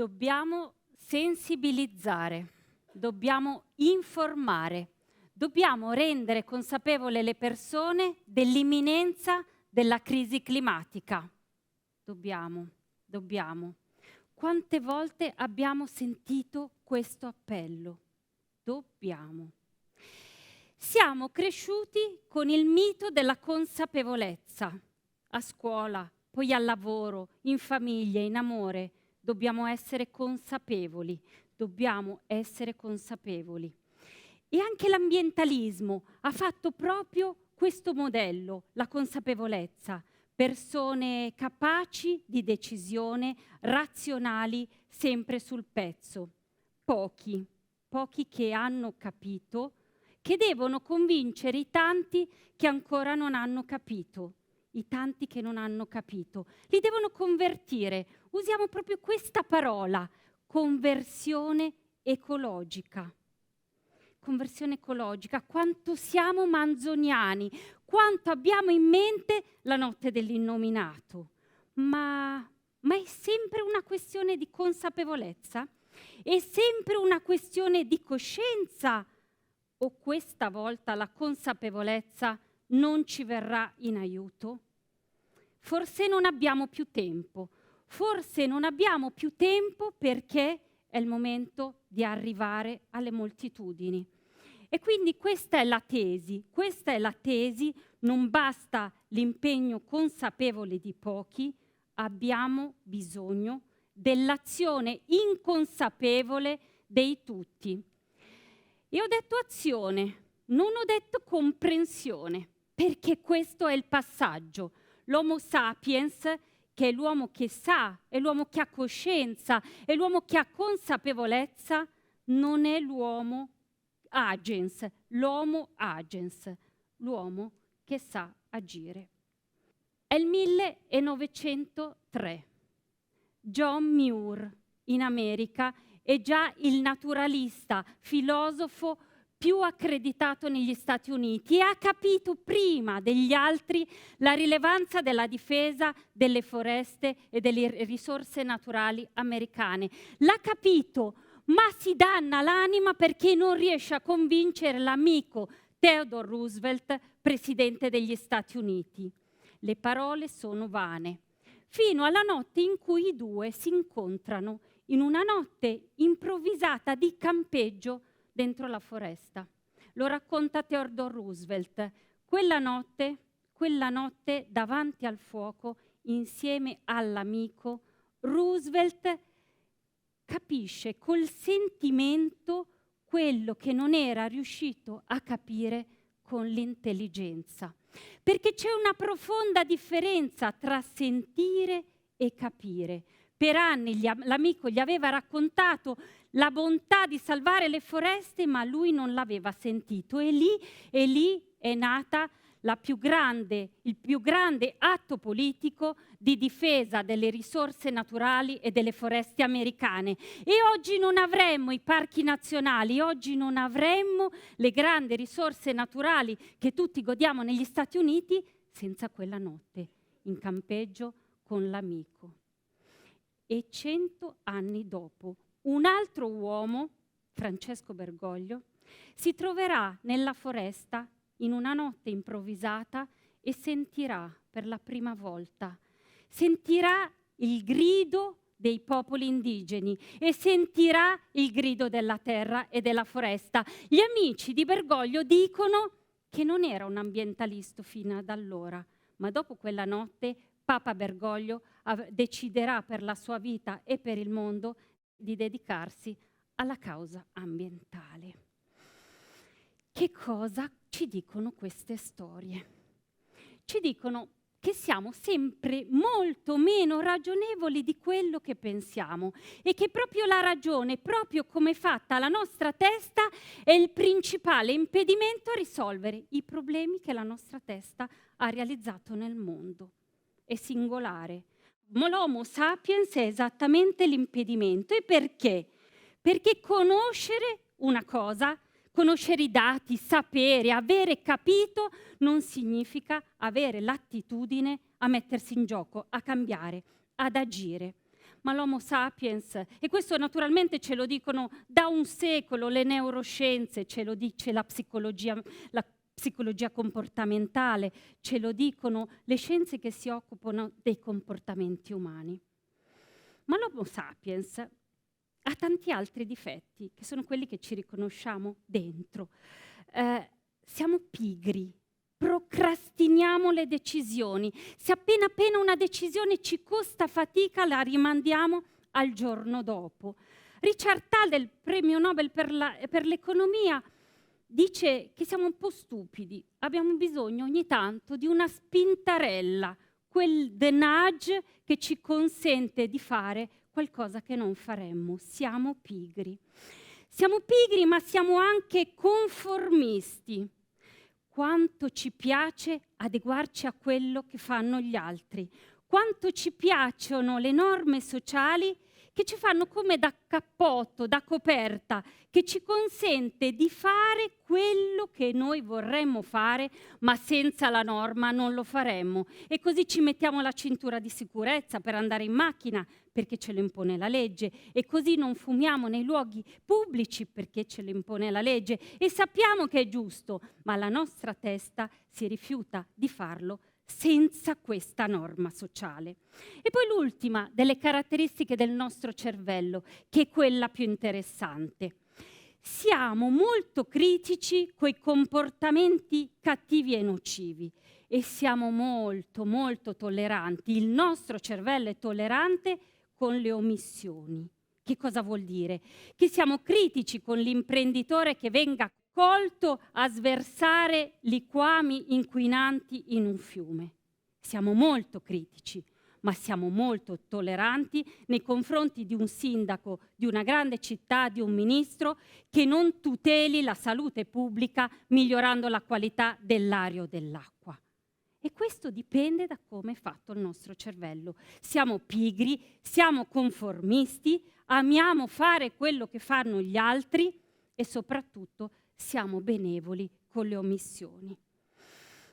Dobbiamo sensibilizzare, dobbiamo informare, dobbiamo rendere consapevole le persone dell'imminenza della crisi climatica. Dobbiamo. Quante volte abbiamo sentito questo appello? Dobbiamo. Siamo cresciuti con il mito della consapevolezza. A scuola, poi al lavoro, in famiglia, in amore. Dobbiamo essere consapevoli. E anche l'ambientalismo ha fatto proprio questo modello, la consapevolezza. Persone capaci di decisione, razionali, sempre sul pezzo. Pochi che hanno capito, che devono convincere i tanti che ancora non hanno capito. I tanti che non hanno capito. Li devono convertire. Usiamo proprio questa parola, conversione ecologica. Conversione ecologica, quanto siamo manzoniani, quanto abbiamo in mente la notte dell'innominato. Ma è sempre una questione di consapevolezza? È sempre una questione di coscienza? O questa volta la consapevolezza non ci verrà in aiuto? Forse non abbiamo più tempo. Perché è il momento di arrivare alle moltitudini. E quindi questa è la tesi, non basta l'impegno consapevole di pochi, abbiamo bisogno dell'azione inconsapevole dei tutti. E ho detto azione, non ho detto comprensione, perché questo è il passaggio. L'Homo sapiens, che è l'uomo che sa, è l'uomo che ha coscienza, è l'uomo che ha consapevolezza, non è l'uomo agens, l'uomo che sa agire. È il 1903. John Muir, in America, è già il naturalista, filosofo più accreditato negli Stati Uniti e ha capito prima degli altri la rilevanza della difesa delle foreste e delle risorse naturali americane. L'ha capito, ma si danna l'anima perché non riesce a convincere l'amico Theodore Roosevelt, presidente degli Stati Uniti. Le parole sono vane, fino alla notte in cui i due si incontrano, in una notte improvvisata di campeggio dentro la foresta. Lo racconta Theodore Roosevelt. Quella notte davanti al fuoco, insieme all'amico, Roosevelt capisce col sentimento quello che non era riuscito a capire con l'intelligenza. Perché c'è una profonda differenza tra sentire e capire. Per anni l'amico gli aveva raccontato la bontà di salvare le foreste, ma lui non l'aveva sentito. E lì è nata il più grande atto politico di difesa delle risorse naturali e delle foreste americane. E oggi non avremmo i parchi nazionali, oggi non avremmo le grandi risorse naturali che tutti godiamo negli Stati Uniti senza quella notte in campeggio con l'amico. E 100 anni dopo, un altro uomo, Francesco Bergoglio, si troverà nella foresta in una notte improvvisata e sentirà per la prima volta, sentirà il grido dei popoli indigeni e sentirà il grido della terra e della foresta. Gli amici di Bergoglio dicono che non era un ambientalista fino ad allora, ma dopo quella notte Papa Bergoglio deciderà per la sua vita e per il mondo di dedicarsi alla causa ambientale. Che cosa ci dicono queste storie? Ci dicono che siamo sempre molto meno ragionevoli di quello che pensiamo e che proprio la ragione, proprio come è fatta la nostra testa, è il principale impedimento a risolvere i problemi che la nostra testa ha realizzato nel mondo. È singolare. Ma l'Homo sapiens è esattamente l'impedimento. E perché? Perché conoscere una cosa, conoscere i dati, sapere, avere capito, non significa avere l'attitudine a mettersi in gioco, a cambiare, ad agire. ma l'Homo sapiens, e questo naturalmente ce lo dicono da un secolo le neuroscienze, ce lo dice la psicologia comportamentale, ce lo dicono le scienze che si occupano dei comportamenti umani. Ma l'Homo sapiens ha tanti altri difetti, che sono quelli che ci riconosciamo dentro. Siamo pigri, procrastiniamo le decisioni. Se appena una decisione ci costa fatica, la rimandiamo al giorno dopo. Richard Thaler, premio Nobel per l'economia, dice che siamo un po' stupidi, abbiamo bisogno ogni tanto di una spintarella, quel nudge che ci consente di fare qualcosa che non faremmo. Siamo pigri. Siamo pigri, ma siamo anche conformisti. Quanto ci piace adeguarci a quello che fanno gli altri. Quanto ci piacciono le norme sociali che ci fanno come da cappotto, da coperta, che ci consente di fare quello che noi vorremmo fare, ma senza la norma non lo faremmo. E così ci mettiamo la cintura di sicurezza per andare in macchina, perché ce lo impone la legge, e così non fumiamo nei luoghi pubblici perché ce lo impone la legge, e sappiamo che è giusto, ma la nostra testa si rifiuta di farlo senza questa norma sociale. E poi l'ultima delle caratteristiche del nostro cervello, che è quella più interessante. Siamo molto critici coi comportamenti cattivi e nocivi e siamo molto, molto tolleranti. Il nostro cervello è tollerante con le omissioni. Che cosa vuol dire? Che siamo critici con l'imprenditore che venga colto a sversare liquami inquinanti in un fiume. Siamo molto critici, ma siamo molto tolleranti nei confronti di un sindaco, di una grande città, di un ministro che non tuteli la salute pubblica migliorando la qualità dell'aria o dell'acqua. E questo dipende da come è fatto il nostro cervello. Siamo pigri, siamo conformisti, amiamo fare quello che fanno gli altri e soprattutto siamo benevoli con le omissioni.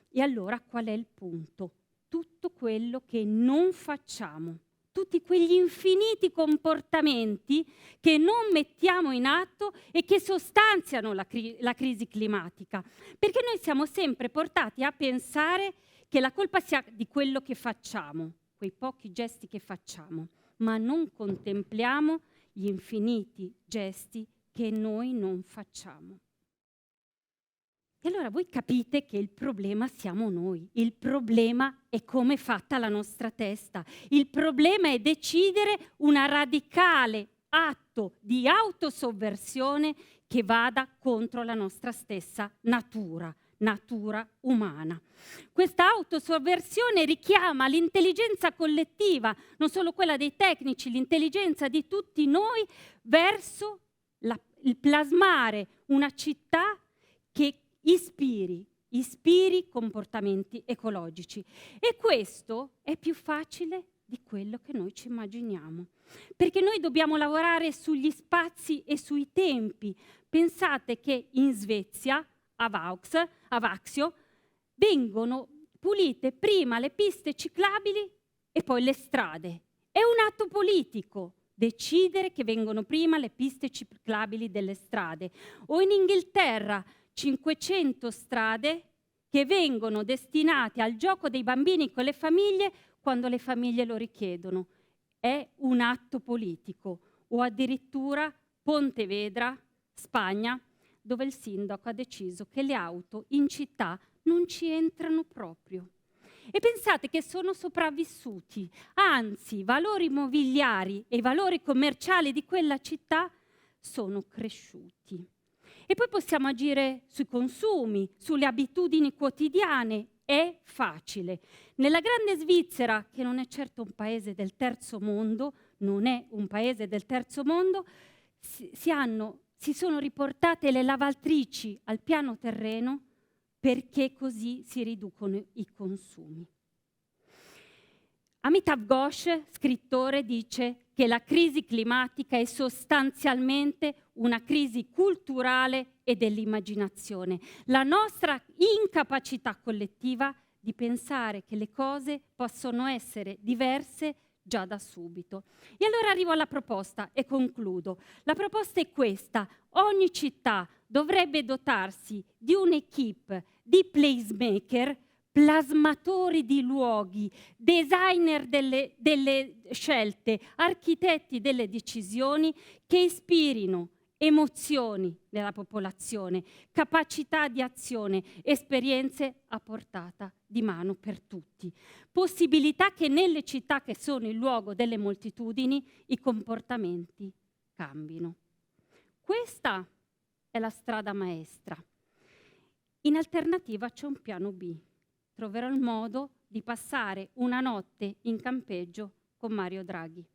E allora qual è il punto? Tutto quello che non facciamo, tutti quegli infiniti comportamenti che non mettiamo in atto e che sostanziano la crisi climatica. Perché noi siamo sempre portati a pensare che la colpa sia di quello che facciamo, quei pochi gesti che facciamo, ma non contempliamo gli infiniti gesti che noi non facciamo. E allora voi capite che il problema siamo noi, il problema è come è fatta la nostra testa, il problema è decidere un radicale atto di autosovversione che vada contro la nostra stessa natura umana. Questa autosovversione richiama l'intelligenza collettiva, non solo quella dei tecnici, l'intelligenza di tutti noi verso il plasmare una città che ispiri comportamenti ecologici. E questo è più facile di quello che noi ci immaginiamo, perché noi dobbiamo lavorare sugli spazi e sui tempi. Pensate che in Svezia, a Vaxio, vengono pulite prima le piste ciclabili e poi le strade. È un atto politico decidere che vengono prima le piste ciclabili delle strade. O in Inghilterra 500 strade che vengono destinate al gioco dei bambini con le famiglie quando le famiglie lo richiedono. È un atto politico. O addirittura Pontevedra, Spagna, dove il sindaco ha deciso che le auto in città non ci entrano proprio. E pensate che sono sopravvissuti, anzi i valori immobiliari e i valori commerciali di quella città sono cresciuti. E poi possiamo agire sui consumi, sulle abitudini quotidiane. È facile. Nella grande Svizzera, che non è certo un paese del terzo mondo, si sono riportate le lavatrici al piano terreno perché così si riducono i consumi. Amitav Ghosh, scrittore, dice che la crisi climatica è sostanzialmente una crisi culturale e dell'immaginazione. La nostra incapacità collettiva di pensare che le cose possono essere diverse già da subito. E allora arrivo alla proposta e concludo. La proposta è questa: ogni città dovrebbe dotarsi di un'equipe di placemaker, plasmatori di luoghi, designer delle scelte, architetti delle decisioni, che ispirino emozioni nella popolazione, capacità di azione, esperienze a portata di mano per tutti, possibilità che nelle città che sono il luogo delle moltitudini i comportamenti cambino. Questa è la strada maestra. In alternativa c'è un piano B. Troverò il modo di passare una notte in campeggio con Mario Draghi.